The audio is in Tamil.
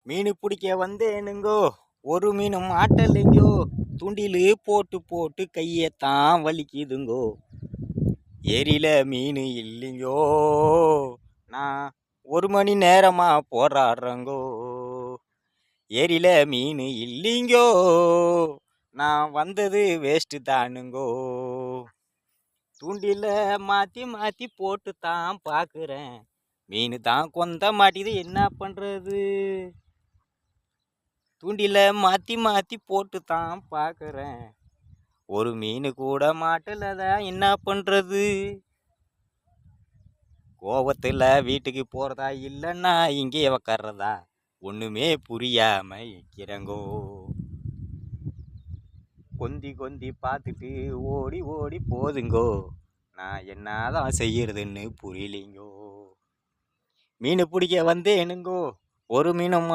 மீன் பிடிக்க வந்தேனுங்கோ, ஒரு மீனும் மாட்டலைங்கோ, தூண்டிலு போட்டு போட்டு கையத்தான் வலிக்குதுங்கோ. ஏரியில மீன் இல்லைங்கோ, நான் 1 மணி நேரமா போராடுறேங்கோ. ஏரியில மீன் இல்லைங்கோ, நான் வந்தது வேஸ்ட்டு தானுங்கோ. தூண்டில மாற்றி மாற்றி போட்டு தான் பார்க்குறேன், மீன் தான் கொந்த மாட்டிது, என்ன பண்ணுறது? தூண்டில மாற்றி மாற்றி போட்டு தான் பார்க்குறேன், ஒரு மீன் கூட மாட்டலதான், என்ன பண்ணுறது? கோபத்தில் வீட்டுக்கு போகிறதா இல்லைன்னா இங்கே உக்காடுறதா, ஒன்றுமே புரியாம இருக்கிறங்கோ. கொந்தி கொந்தி பார்த்துட்டு ஓடி ஓடி போதுங்கோ, நான் என்னதான் செய்யறதுன்னு புரியலிங்கோ. மீன் பிடிக்க வந்தேனுங்கோ, ஒரு மீனும்